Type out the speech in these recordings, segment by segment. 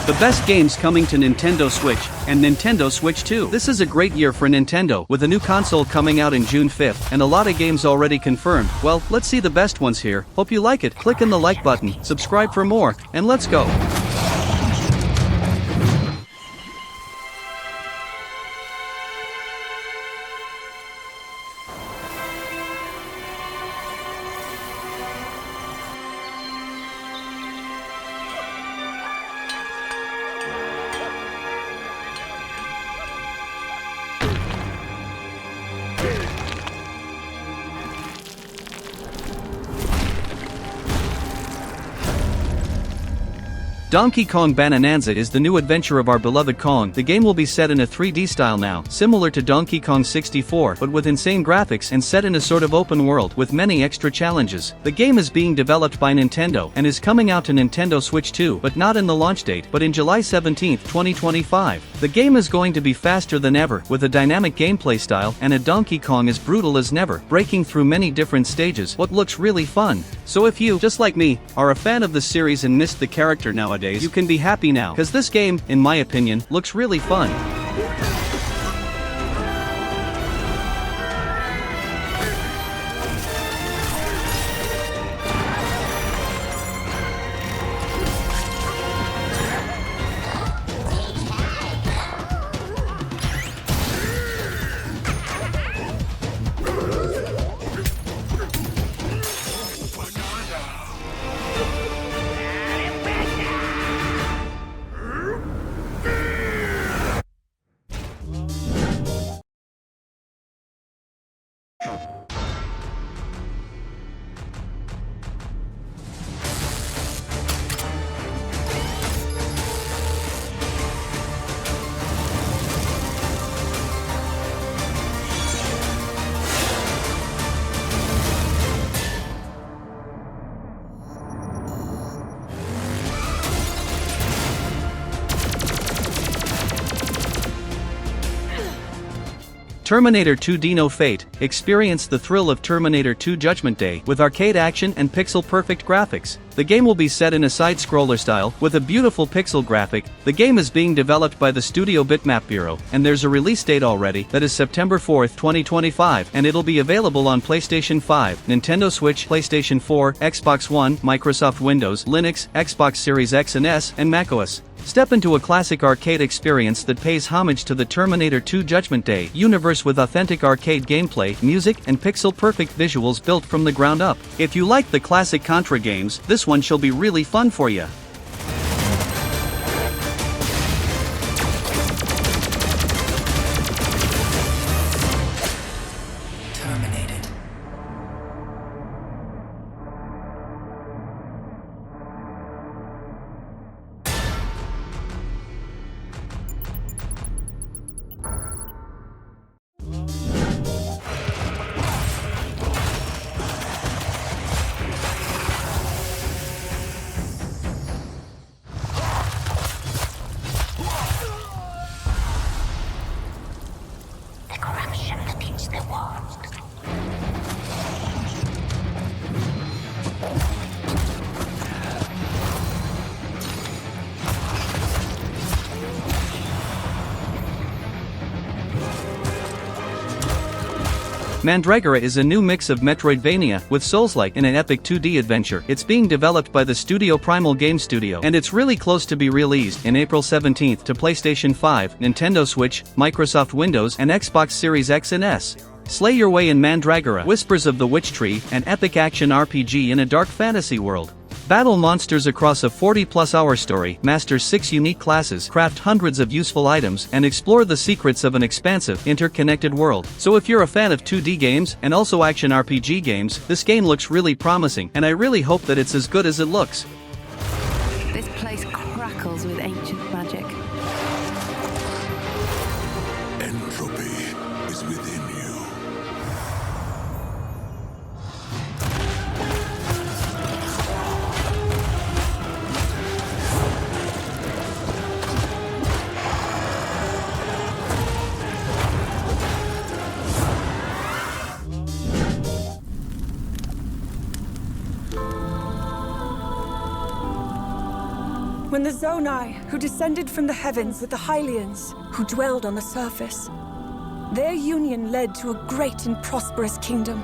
The best games coming to Nintendo Switch, and Nintendo Switch 2. This is a great year for Nintendo, with a new console coming out in June 5th, and a lot of games already confirmed. Well, let's see the best ones here. Hope you like it. Click on the like button, subscribe for more, and let's go. Donkey Kong Banananza is the new adventure of our beloved Kong. The game will be set in a 3D style now, similar to Donkey Kong 64, but with insane graphics and set in a sort of open world with many extra challenges. The game is being developed by Nintendo and is coming out to Nintendo Switch 2, but not in the launch date, but in July 17, 2025. The game is going to be faster than ever, with a dynamic gameplay style and a Donkey Kong as brutal as never, breaking through many different stages. What looks really fun. So if you, just like me, are a fan of the series and missed the character nowadays, you can be happy now, cause this game, in my opinion, looks really fun. Terminator 2 Dino Fate. Experience the thrill of Terminator 2 Judgment Day with arcade action and pixel-perfect graphics. The game will be set in a side-scroller style with a beautiful pixel graphic. The game is being developed by the studio Bitmap Bureau, and there's a release date already, that is September 4th, 2025, and it'll be available on PlayStation 5, Nintendo Switch, PlayStation 4, Xbox One, Microsoft Windows, Linux, Xbox Series X and S, and macOS. Step into a classic arcade experience that pays homage to the Terminator 2 Judgment Day universe with authentic arcade gameplay, music, and pixel-perfect visuals built from the ground up. If you like the classic Contra games, this one shall be really fun for you. Mandragora is a new mix of Metroidvania with Souls-like in an epic 2D adventure. It's being developed by the studio Primal Game Studio, and it's really close to be released in April 17th to PlayStation 5, Nintendo Switch, Microsoft Windows, and Xbox Series X and S. Slay your way in Mandragora, Whispers of the Witch Tree, an epic action RPG in a dark fantasy world. Battle monsters across a 40-plus hour story, master 6 unique classes, craft hundreds of useful items, and explore the secrets of an expansive, interconnected world. So if you're a fan of 2D games, and also action RPG games, this game looks really promising, and I really hope that it's as good as it looks. This place crackles with ancient magic. Entropy is within you. when the Zonai, who descended from the heavens with the Hylians, who dwelled on the surface, their union led to a great and prosperous kingdom.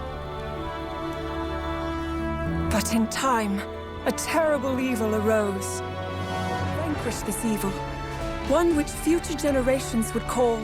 But in time, a terrible evil arose. Vanquish this evil, one which future generations would call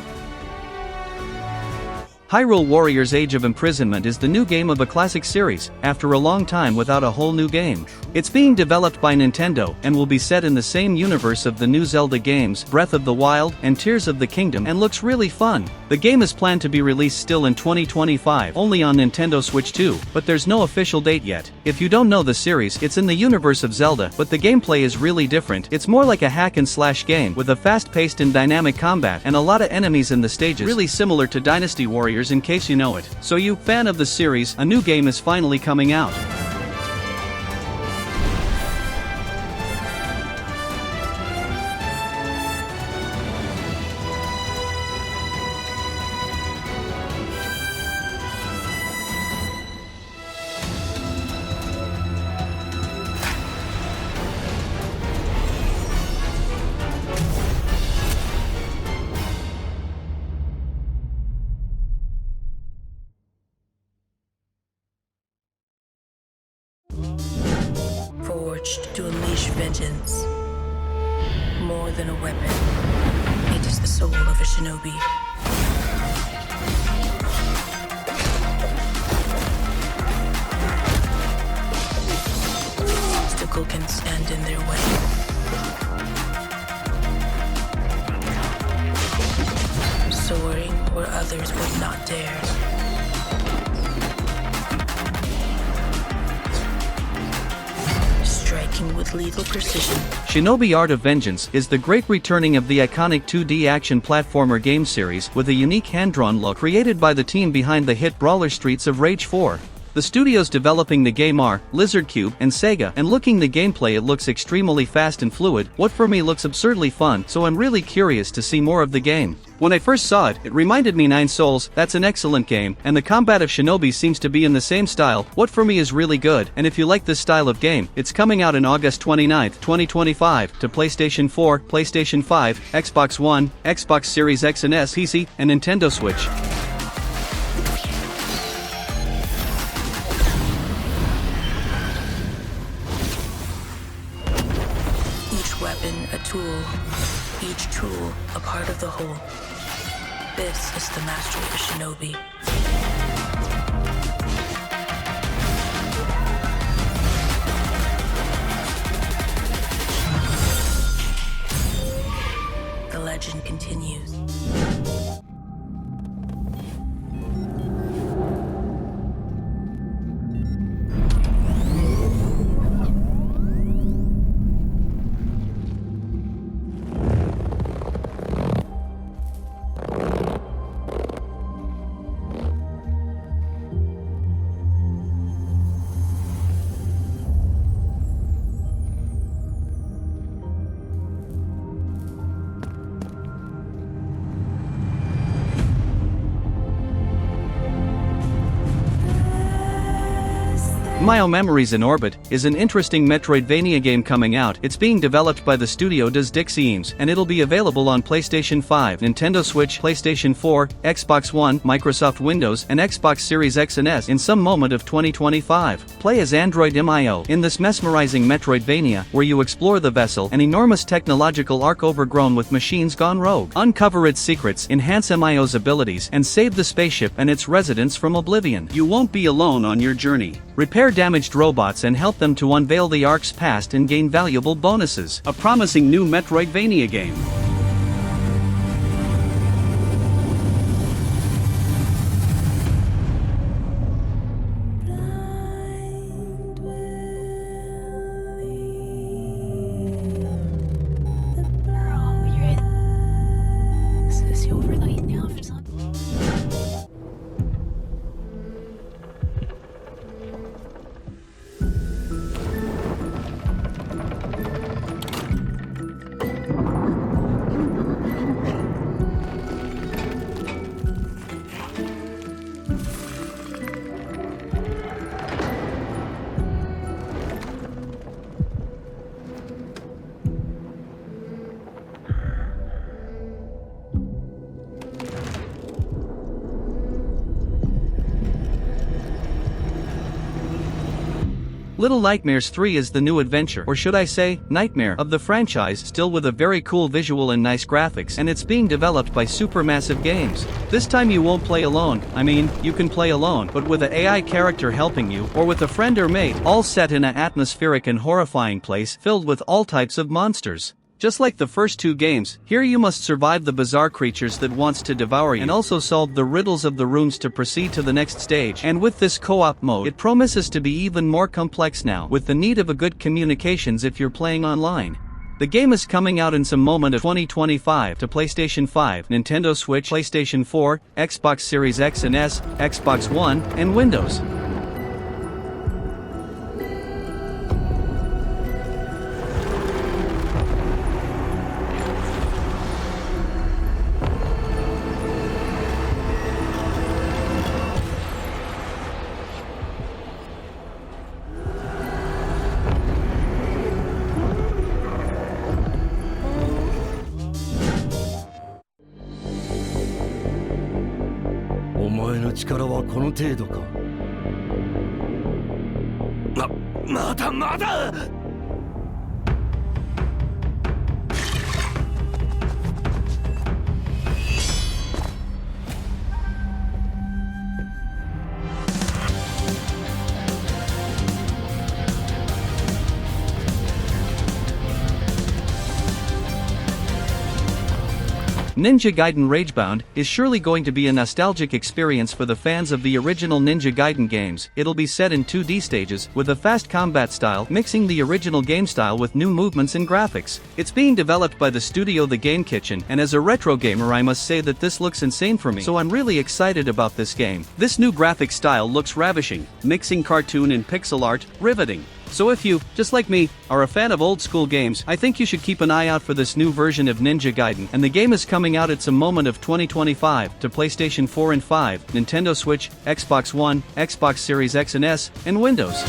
Hyrule Warriors Age of Imprisonment is the new game of a classic series, after a long time without a whole new game. It's being developed by Nintendo, and will be set in the same universe of the new Zelda games, Breath of the Wild, and Tears of the Kingdom, and looks really fun. The game is planned to be released still in 2025, only on Nintendo Switch 2, but there's no official date yet. If you don't know the series, it's in the universe of Zelda, but the gameplay is really different. It's more like a hack-and-slash game, with a fast-paced and dynamic combat, and a lot of enemies in the stages, really similar to Dynasty Warriors in case you know it. So you, fan of the series, a new game is finally coming out. Forged to unleash vengeance. More than a weapon, it is the soul of a shinobi. Obstacle can stand in their way. Soaring where others would not dare. Striking with lethal precision. Shinobi Art of Vengeance is the great returning of the iconic 2D action platformer game series with a unique hand-drawn look created by the team behind the hit brawler Streets of Rage 4. The studios developing the game are Lizard Cube and Sega, and looking the gameplay, it looks extremely fast and fluid. What for me looks absurdly fun, so I'm really curious to see more of the game. When I first saw it, it reminded me Nine Souls. That's an excellent game, and the combat of Shinobi seems to be in the same style. What for me is really good, and if you like this style of game, it's coming out on August 29, 2025, to PlayStation 4, PlayStation 5, Xbox One, Xbox Series X and S, PC, and Nintendo Switch. Weapon a tool, each tool a part of the whole. This is the mastery of Shinobi. The legend continues. Myo Memories in Orbit is an interesting Metroidvania game coming out. It's being developed by the studio Does Dixiemes, and it'll be available on PlayStation 5, Nintendo Switch, PlayStation 4, Xbox One, Microsoft Windows, and Xbox Series X and S in some moment of 2025. Play as Android Myo in this mesmerizing Metroidvania, where you explore the vessel, an enormous technological ark overgrown with machines gone rogue. Uncover its secrets, enhance Myo's abilities, and save the spaceship and its residents from oblivion. You won't be alone on your journey. Repair damaged robots and help them to unveil the ark's past and gain valuable bonuses. A promising new Metroidvania game. Little Nightmares 3 is the new adventure, or should I say, nightmare, of the franchise, still with a very cool visual and nice graphics, and it's being developed by Supermassive Games. This time you won't play alone. I mean, you can play alone, but with an AI character helping you, or with a friend or mate, all set in an atmospheric and horrifying place filled with all types of monsters. Just like the first two games, here you must survive the bizarre creatures that wants to devour you and also solve the riddles of the rooms to proceed to the next stage. And with this co-op mode, it promises to be even more complex now, with the need of a good communications if you're playing online. The game is coming out in some moment of 2025 to PlayStation 5, Nintendo Switch, PlayStation 4, Xbox Series X and S, Xbox One, and Windows.まだNinja Gaiden Ragebound is surely going to be a nostalgic experience for the fans of the original Ninja Gaiden games. It'll be set in 2D stages, with a fast combat style, mixing the original game style with new movements and graphics. It's being developed by the studio The Game Kitchen, and as a retro gamer I must say that this looks insane for me, so I'm really excited about this game. This new graphic style looks ravishing, mixing cartoon and pixel art, riveting. So if you, just like me, are a fan of old school games, I think you should keep an eye out for this new version of Ninja Gaiden, and the game is coming out at some moment of 2025 to PlayStation 4 and 5, Nintendo Switch, Xbox One, Xbox Series X and S, and Windows.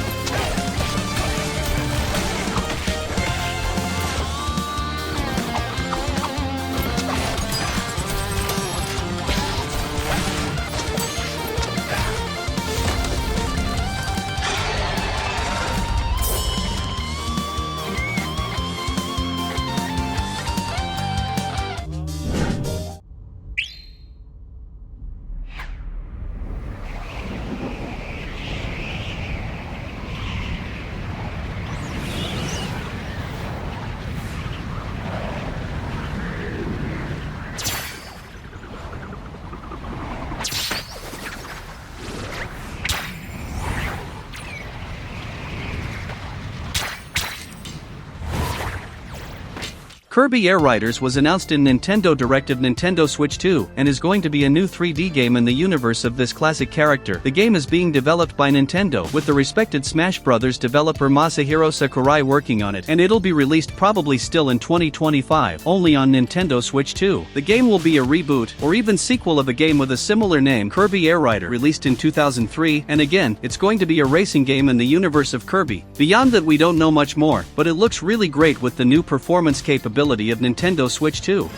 Kirby Riders was announced in Nintendo Direct of Nintendo Switch 2, and is going to be a new 3D game in the universe of this classic character. The game is being developed by Nintendo, with the respected Smash Bros. Developer Masahiro Sakurai working on it, and it'll be released probably still in 2025, only on Nintendo Switch 2. The game will be a reboot, or even sequel of a game with a similar name, Kirby Riders, released in 2003, and again, it's going to be a racing game in the universe of Kirby. Beyond that we don't know much more, but it looks really great with the new performance capability of Nintendo Switch 2.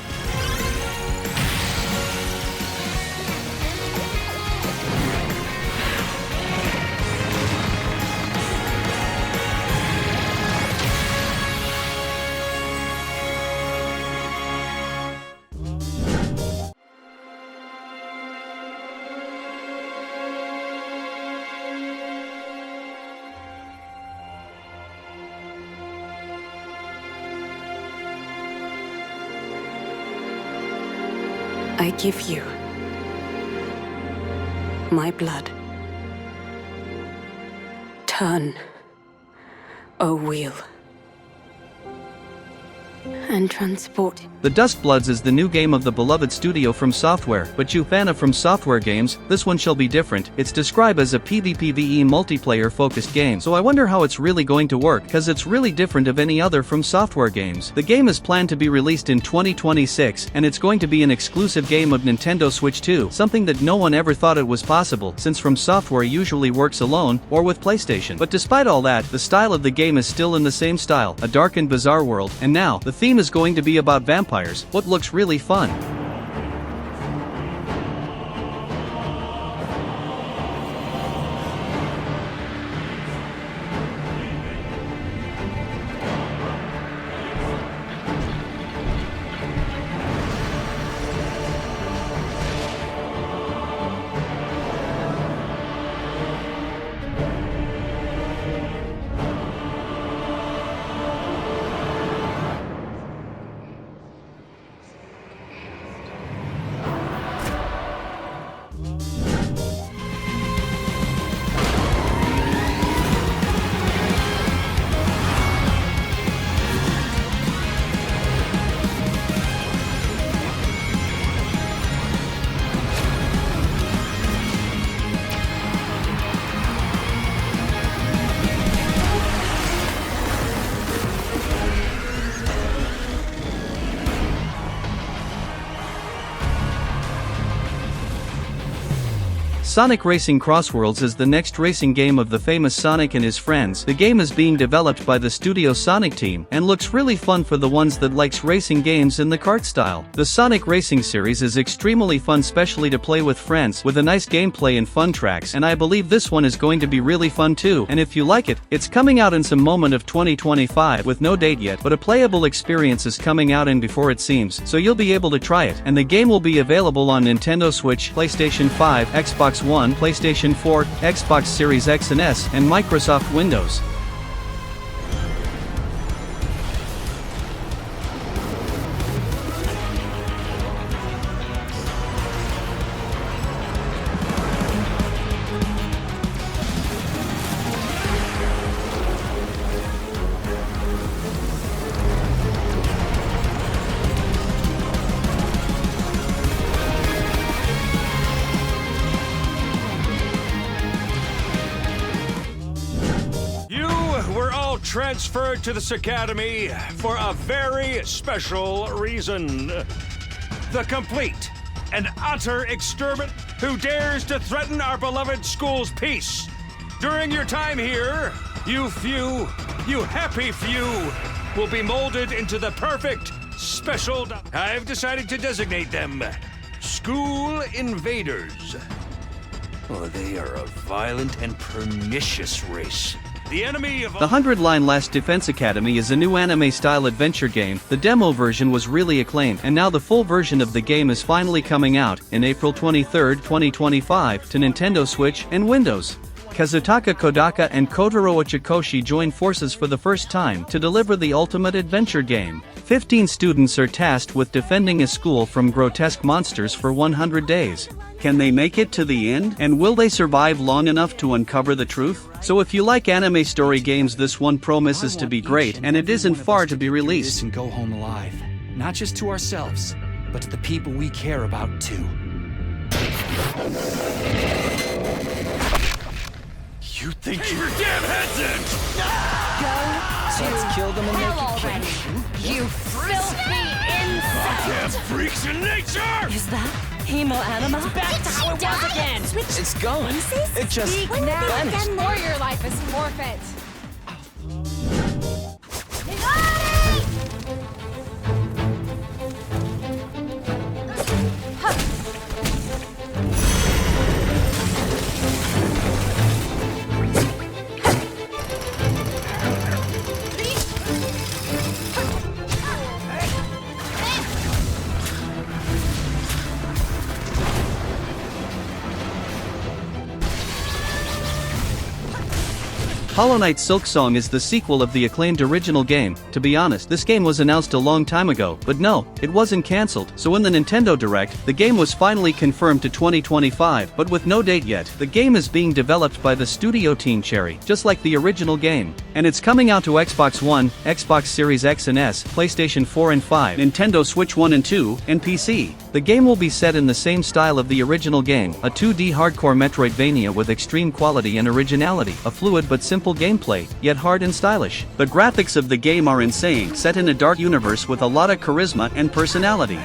I give you my blood. Turn, O wheel, and transport. The Duskbloods is the new game of the beloved studio From Software, but you fan of From Software games, this one shall be different. It's described as a PvPvE multiplayer focused game, so I wonder how it's really going to work, cause it's really different of any other From Software games. The game is planned to be released in 2026, and it's going to be an exclusive game of Nintendo Switch 2, something that no one ever thought it was possible, since From Software usually works alone, or with PlayStation. But despite all that, the style of the game is still in the same style, a dark and bizarre world, and now, the theme is going to be about vampires, what looks really fun. Sonic Racing Crossworlds is the next racing game of the famous Sonic and his friends. The game is being developed by the studio Sonic team and looks really fun for the ones that likes racing games in the kart style. The Sonic Racing series is extremely fun, especially to play with friends, with a nice gameplay and fun tracks, and I believe this one is going to be really fun too. And if you like it, it's coming out in some moment of 2025 with no date yet, but a playable experience is coming out in before it seems, so you'll be able to try it. And the game will be available on Nintendo Switch, PlayStation 5, Xbox One, PlayStation 4, Xbox Series X and S, and Microsoft Windows. Transferred to this academy for a very special reason. The complete and utter exterminate who dares to threaten our beloved school's peace. During your time here, you happy few, will be molded into the perfect special. I've decided to designate them School Invaders. Oh, they are a violent and pernicious race. The enemy of The 100-Line Last Defense Academy is a new anime-style adventure game. The demo version was really acclaimed, and now the full version of the game is finally coming out in April 23, 2025 to Nintendo Switch and Windows. Kazutaka Kodaka and Kotaro Uchikoshi join forces for the first time to deliver the ultimate adventure game. 15 students are tasked with defending a school from grotesque monsters for 100 days. Can they make it to the end? And will they survive long enough to uncover the truth? So if you like anime story games, this one promises to be great, and it isn't far to be released. And go home alive, not just to ourselves, but to the people we care about too. You think Keep your damn heads in! Let's kill them and make it already. You filthy insect! Damn freaks in nature! Is that Hemo Anima? Back to how it was again! It's going. It just vanished. Or your life is forfeit. Hollow Knight Silksong is the sequel of the acclaimed original game. To be honest, this game was announced a long time ago, but no, it wasn't cancelled. So in the Nintendo Direct, the game was finally confirmed to 2025, but with no date yet. The game is being developed by the studio Team Cherry, just like the original game. And it's coming out to Xbox One, Xbox Series X and S, PlayStation 4 and 5, Nintendo Switch 1 and 2, and PC. The game will be set in the same style of the original game, a 2D hardcore Metroidvania with extreme quality and originality, a fluid but simple gameplay, yet hard and stylish. The graphics of the game are insane, set in a dark universe with a lot of charisma and personality.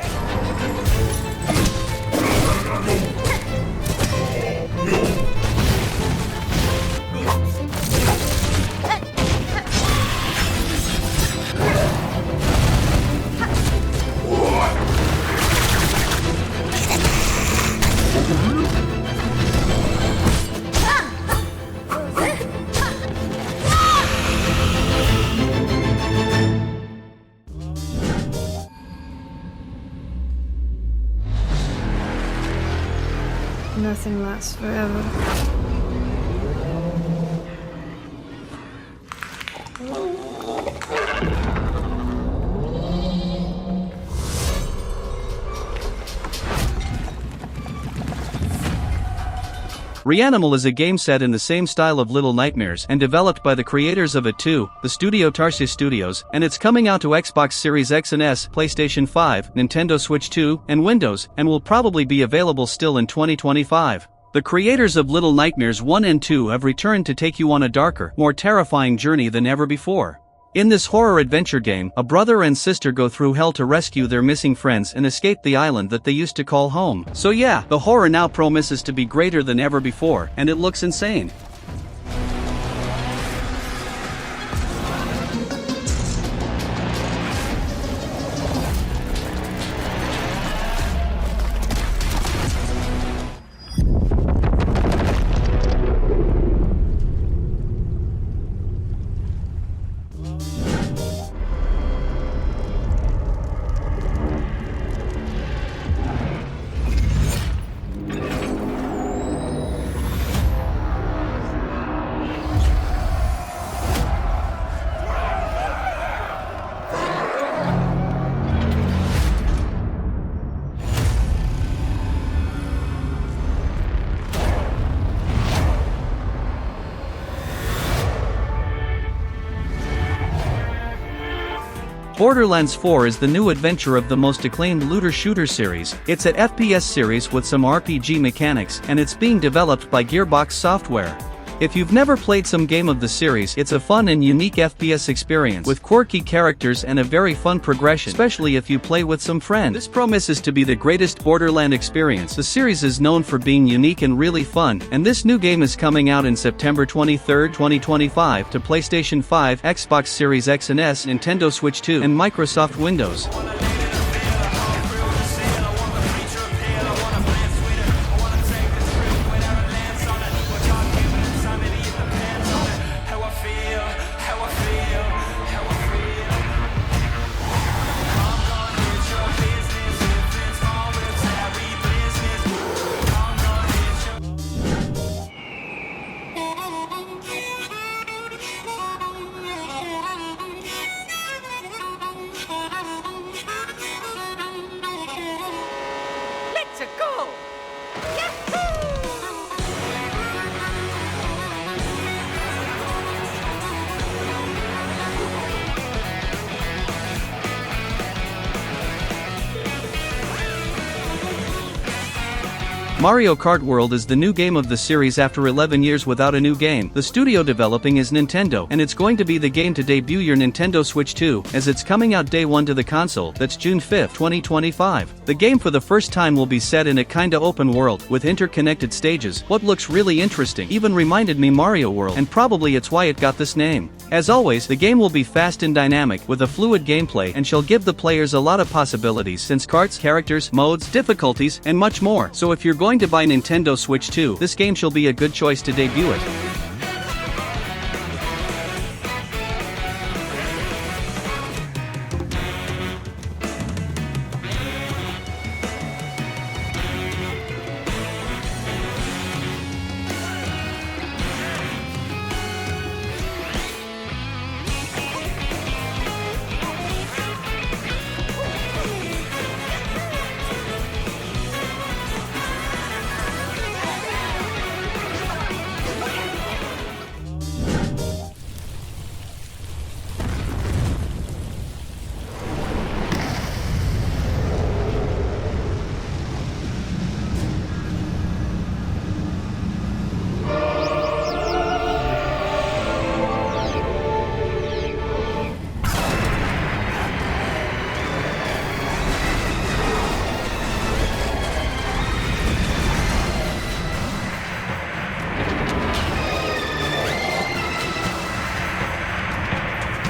Nothing lasts forever. Reanimal is a game set in the same style of Little Nightmares and developed by the creators of it too, the studio Tarsier Studios, and it's coming out to Xbox Series X and S, PlayStation 5, Nintendo Switch 2, and Windows, and will probably be available still in 2025. The creators of Little Nightmares 1 and 2 have returned to take you on a darker, more terrifying journey than ever before. In this horror adventure game, a brother and sister go through hell to rescue their missing friends and escape the island that they used to call home. So yeah, the horror now promises to be greater than ever before, and it looks insane. Borderlands 4 is the new adventure of the most acclaimed looter-shooter series. It's an FPS series with some RPG mechanics, and it's being developed by Gearbox Software. If you've never played some game of the series, it's a fun and unique FPS experience with quirky characters and a very fun progression, especially if you play with some friends. This promises to be the greatest Borderland experience. The series is known for being unique and really fun, and this new game is coming out in September 23, 2025 to PlayStation 5, Xbox Series X and S, Nintendo Switch 2, and Microsoft Windows. Mario Kart World is the new game of the series after 11 years without a new game. The studio developing is Nintendo, and it's going to be the game to debut your Nintendo Switch 2, as it's coming out day 1 to the console. That's June 5, 2025. The game for the first time will be set in a kinda open world, with interconnected stages. What looks really interesting even reminded me Mario World, and probably it's why it got this name. As always, the game will be fast and dynamic, with a fluid gameplay, and shall give the players a lot of possibilities since karts, characters, modes, difficulties, and much more. So if you're going to buy Nintendo Switch 2, this game shall be a good choice to debut it.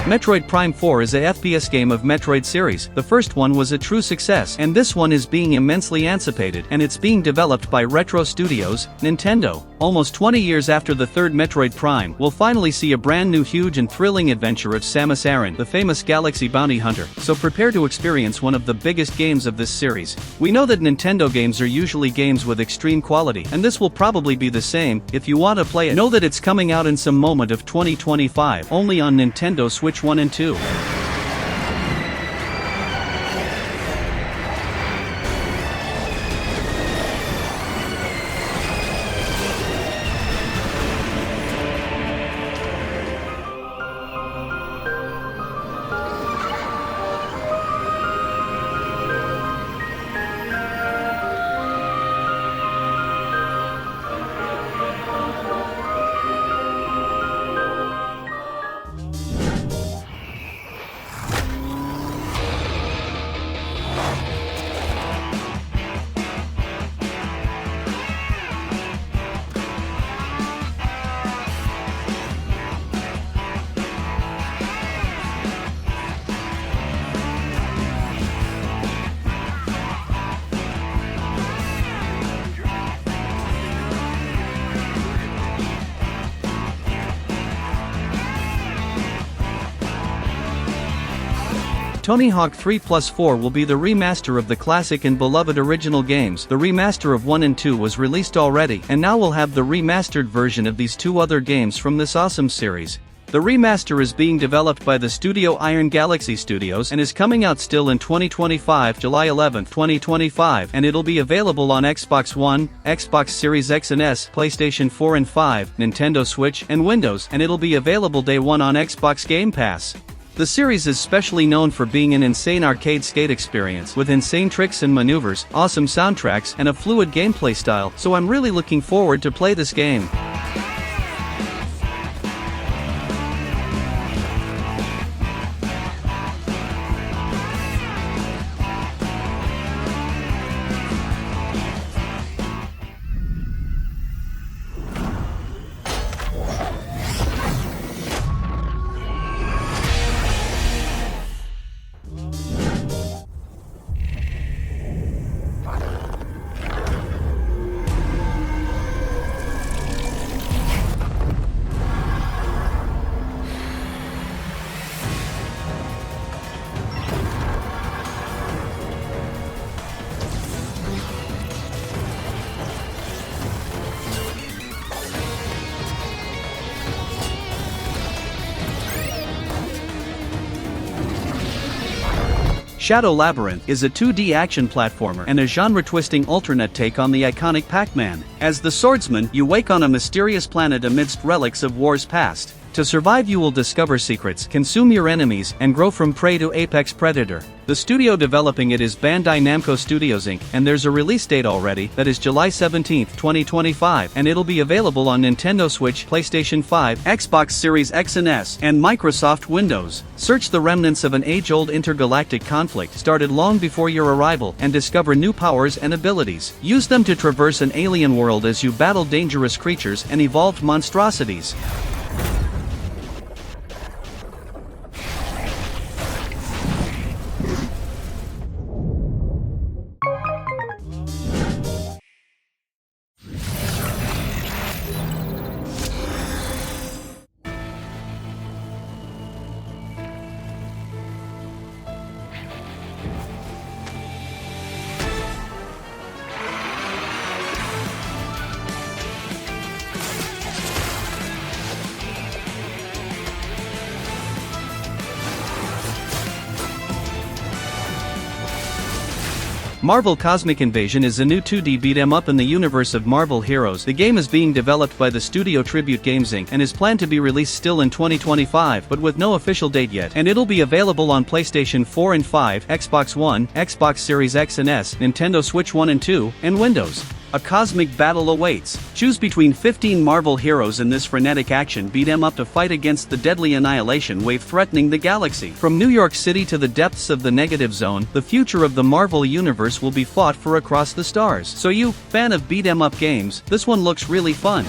Metroid Prime 4 is a FPS game of Metroid series. The first one was a true success, and this one is being immensely anticipated, and it's being developed by Retro Studios, Nintendo. Almost 20 years after the third Metroid Prime, we'll finally see a brand new huge and thrilling adventure of Samus Aran, the famous galaxy bounty hunter. So prepare to experience one of the biggest games of this series. We know that Nintendo games are usually games with extreme quality, and this will probably be the same. If you want to play it, know that it's coming out in some moment of 2025, only on Nintendo Switch 1 and 2. Tony Hawk 3+4 will be the remaster of the classic and beloved original games. The remaster of 1 and 2 was released already, and now we'll have the remastered version of these two other games from this awesome series. The remaster is being developed by the studio Iron Galaxy Studios and is coming out still in 2025, July 11, 2025, and it'll be available on Xbox One, Xbox Series X and S, PlayStation 4 and 5, Nintendo Switch, and Windows, and it'll be available day one on Xbox Game Pass. The series is specially known for being an insane arcade skate experience with insane tricks and maneuvers, awesome soundtracks, and a fluid gameplay style, so I'm really looking forward to play this game. Shadow Labyrinth is a 2D action platformer and a genre-twisting alternate take on the iconic Pac-Man. As the swordsman, you wake on a mysterious planet amidst relics of wars past. To survive, you will discover secrets, consume your enemies, and grow from prey to apex predator. The studio developing it is Bandai Namco Studios Inc., and there's a release date already, that is July 17, 2025, and it'll be available on Nintendo Switch, PlayStation 5, Xbox Series X and S, and Microsoft Windows. Search the remnants of an age-old intergalactic conflict started long before your arrival, and discover new powers and abilities. Use them to traverse an alien world as you battle dangerous creatures and evolved monstrosities. Marvel Cosmic Invasion is a new 2D beat-em-up in the universe of Marvel Heroes. The game is being developed by the studio Tribute Games Inc. and is planned to be released still in 2025 but with no official date yet, and it'll be available on PlayStation 4 and 5, Xbox One, Xbox Series X and S, Nintendo Switch 1 and 2, and Windows. A cosmic battle awaits. Choose between 15 Marvel heroes in this frenetic action beat-em-up to fight against the deadly annihilation wave threatening the galaxy. From New York City to the depths of the negative zone, the future of the Marvel universe will be fought for across the stars. So you, fan of beat-em-up games, this one looks really fun.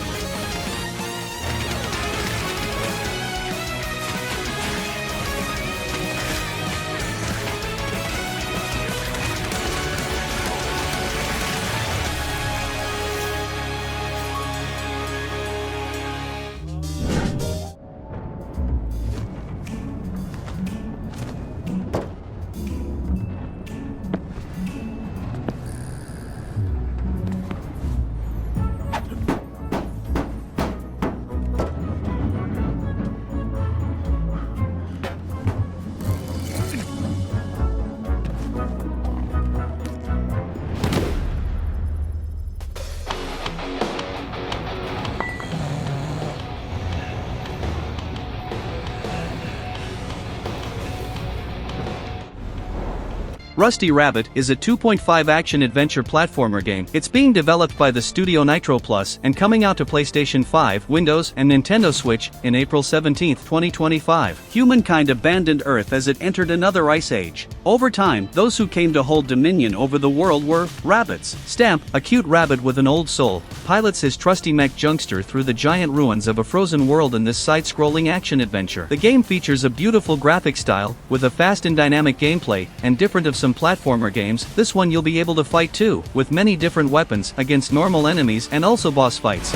Rusty Rabbit is a 2.5 action-adventure platformer game. It's being developed by the studio Nitro Plus and coming out to PlayStation 5, Windows, and Nintendo Switch in April 17, 2025. Humankind abandoned Earth as it entered another ice age. Over time, those who came to hold dominion over the world were rabbits. Stamp, a cute rabbit with an old soul, pilots his trusty mech Junkster through the giant ruins of a frozen world in this side-scrolling action-adventure. The game features a beautiful graphic style, with a fast and dynamic gameplay, and different of some platformer games, this one you'll be able to fight too, with many different weapons, against normal enemies and also boss fights.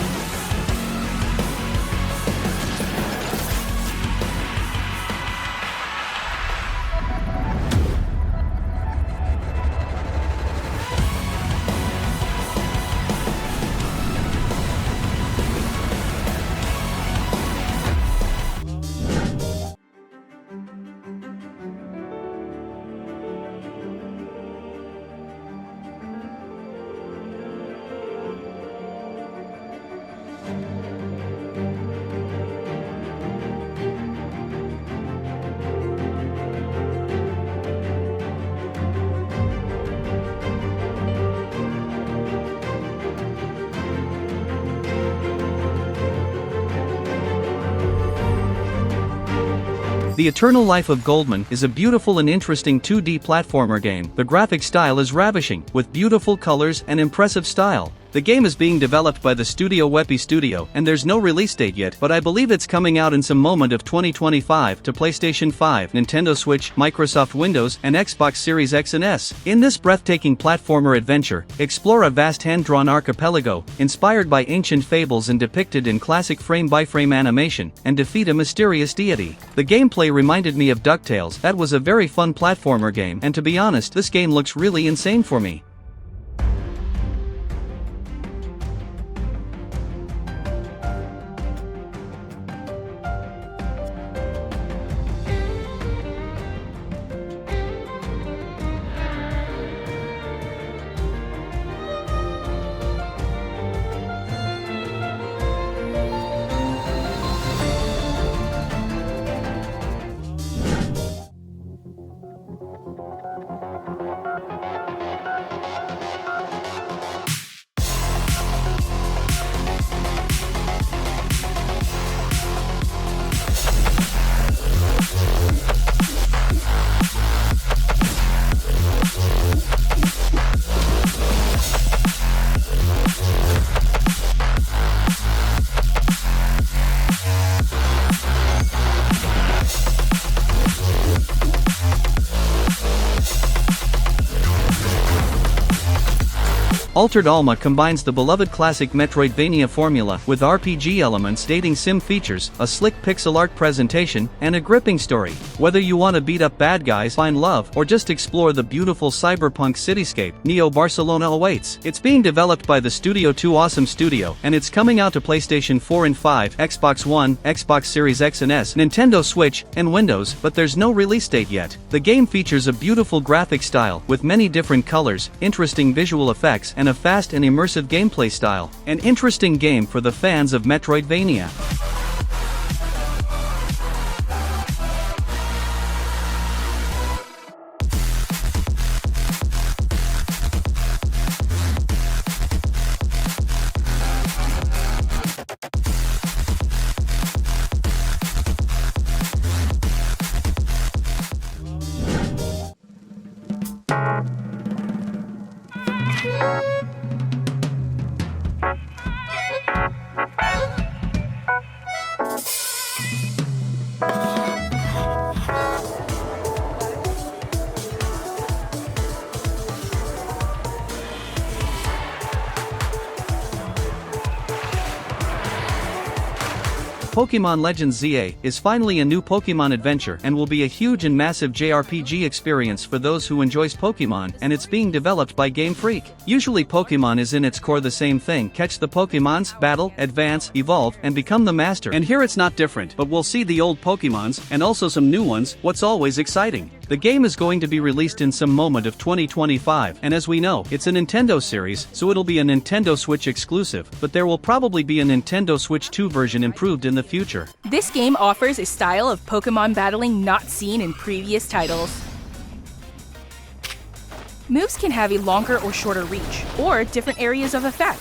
The Eternal Life of Goldman is a beautiful and interesting 2D platformer game. The graphic style is ravishing, with beautiful colors and impressive style. The game is being developed by the studio Weppy Studio, and there's no release date yet, but I believe it's coming out in some moment of 2025 to PlayStation 5, Nintendo Switch, Microsoft Windows, and Xbox Series X and S. In this breathtaking platformer adventure, explore a vast hand-drawn archipelago, inspired by ancient fables and depicted in classic frame-by-frame animation, and defeat a mysterious deity. The gameplay reminded me of DuckTales. That was a very fun platformer game, and to be honest, this game looks really insane for me. Altered Alma combines the beloved classic Metroidvania formula with RPG elements, dating sim features, a slick pixel art presentation, and a gripping story. Whether you want to beat up bad guys, find love, or just explore the beautiful cyberpunk cityscape, Neo Barcelona awaits. It's being developed by the Studio 2 Awesome Studio, and it's coming out to PlayStation 4 and 5, Xbox One, Xbox Series X and S, Nintendo Switch, and Windows, but there's no release date yet. The game features a beautiful graphic style, with many different colors, interesting visual effects, and a fast and immersive gameplay style. An interesting game for the fans of Metroidvania. Pokemon Legends ZA is finally a new Pokemon adventure and will be a huge and massive JRPG experience for those who enjoys Pokemon, and it's being developed by Game Freak. Usually Pokemon is in its core the same thing: catch the Pokemons, battle, advance, evolve, and become the master. And here it's not different, but we'll see the old Pokemons, and also some new ones, what's always exciting. The game is going to be released in some moment of 2025, and as we know, it's a Nintendo series, so it'll be a Nintendo Switch exclusive, but there will probably be a Nintendo Switch 2 version improved in the future. This game offers a style of Pokemon battling not seen in previous titles. Moves can have a longer or shorter reach, or different areas of effect.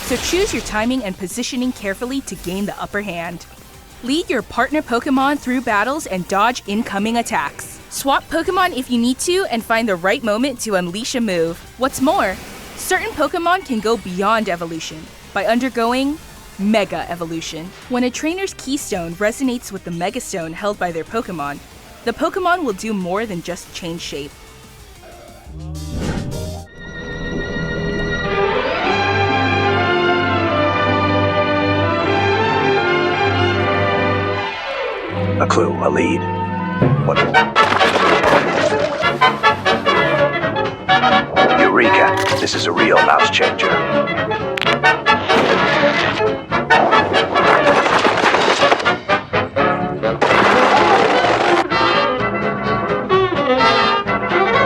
So choose your timing and positioning carefully to gain the upper hand. Lead your partner Pokemon through battles and dodge incoming attacks. Swap Pokemon if you need to and find the right moment to unleash a move. What's more, certain Pokemon can go beyond evolution by undergoing Mega Evolution. When a trainer's keystone resonates with the Mega Stone held by their Pokemon, the Pokemon will do more than just change shape. A clue, a lead. What more? Eureka! This is a real mouse changer.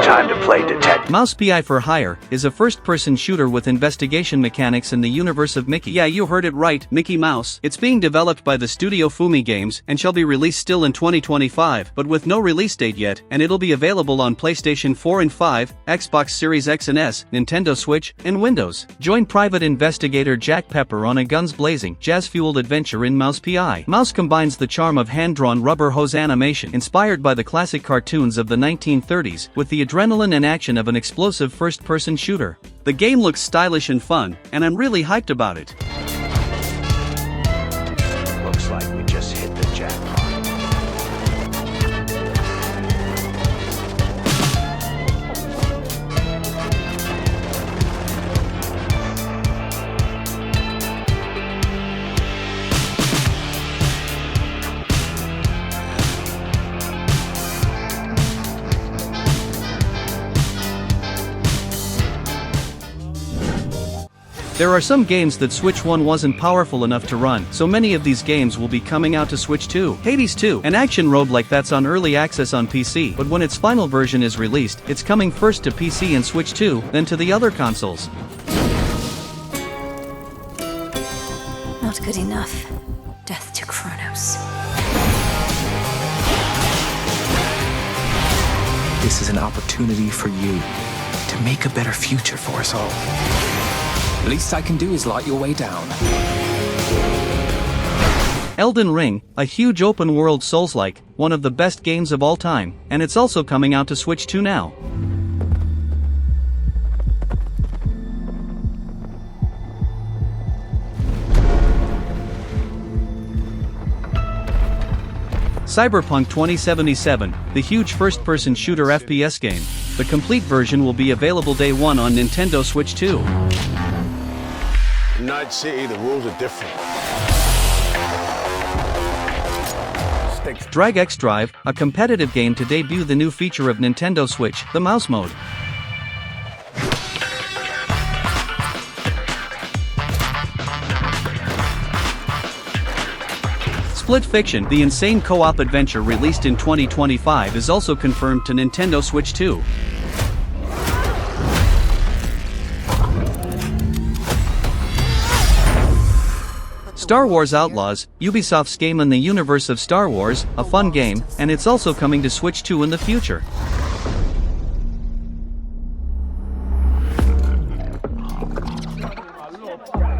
Time to play play detective. Mouse PI for Hire is a first-person shooter with investigation mechanics in the universe of Mickey. Yeah, you heard it right, Mickey Mouse. It's being developed by the studio Fumi Games and shall be released still in 2025, but with no release date yet, and it'll be available on PlayStation 4 and 5, Xbox Series X and S, Nintendo Switch, and Windows. Join private investigator Jack Pepper on a guns-blazing, jazz-fueled adventure in Mouse PI. Mouse combines the charm of hand-drawn rubber hose animation inspired by the classic cartoons of the 1930s with the adrenaline and action of an explosive first-person shooter. The game looks stylish and fun, and I'm really hyped about it. Looks like we just hit the jackpot. There are some games that Switch 1 wasn't powerful enough to run, so many of these games will be coming out to Switch 2. Hades 2, an action roguelike that's on early access on PC, but when its final version is released, it's coming first to PC and Switch 2, then to the other consoles. Not good enough. Death to Kronos. This is an opportunity for you to make a better future for us all. The least I can do is light your way down. Elden Ring, a huge open-world Souls-like, one of the best games of all time, and it's also coming out to Switch 2 now. Cyberpunk 2077, the huge first-person shooter FPS game. The complete version will be available day 1 on Nintendo Switch 2. In Night City, the rules are different. Drag X Drive, a competitive game to debut the new feature of Nintendo Switch, the mouse mode. Split Fiction, the insane co-op adventure released in 2025, is also confirmed to Nintendo Switch 2. Star Wars Outlaws, Ubisoft's game in the universe of Star Wars, a fun game, and it's also coming to Switch 2 in the future.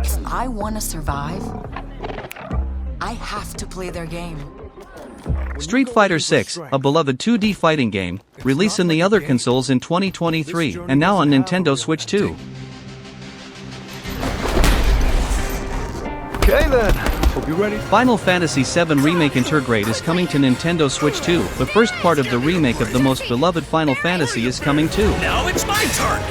If I want to survive, I have to play their game. Street Fighter VI, a beloved 2D fighting game, released in the other consoles in 2023, and now on Nintendo Switch 2. Okay then, hope you're ready. Final Fantasy VII Remake Intergrade is coming to Nintendo Switch 2. The first part of the remake of the most beloved Final Fantasy is coming too. Now it's my turn!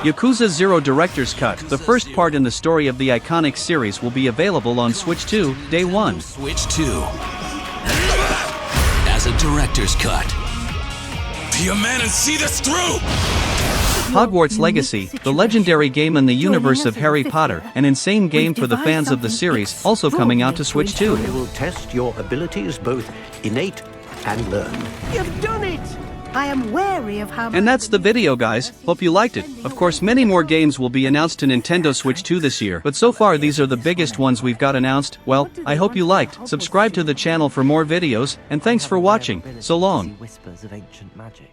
Yakuza 0 Director's Cut, the first part in the story of the iconic series, will be available on Switch 2, day 1. Switch 2. As a director's cut. Be a man and see this through! Hogwarts Legacy, the legendary game in the universe of Harry Potter, an insane game for the fans of the series, also coming out to Switch 2. It will test your abilities, both innate and learned. You've done it! I am wary of how... And that's the video, guys. Hope you liked it. Of course, many more games will be announced to Nintendo Switch 2 this year, but so far these are the biggest ones we've got announced. Well, I hope you liked. Subscribe to the channel for more videos, and thanks for watching. So long. Whispers of ancient magic.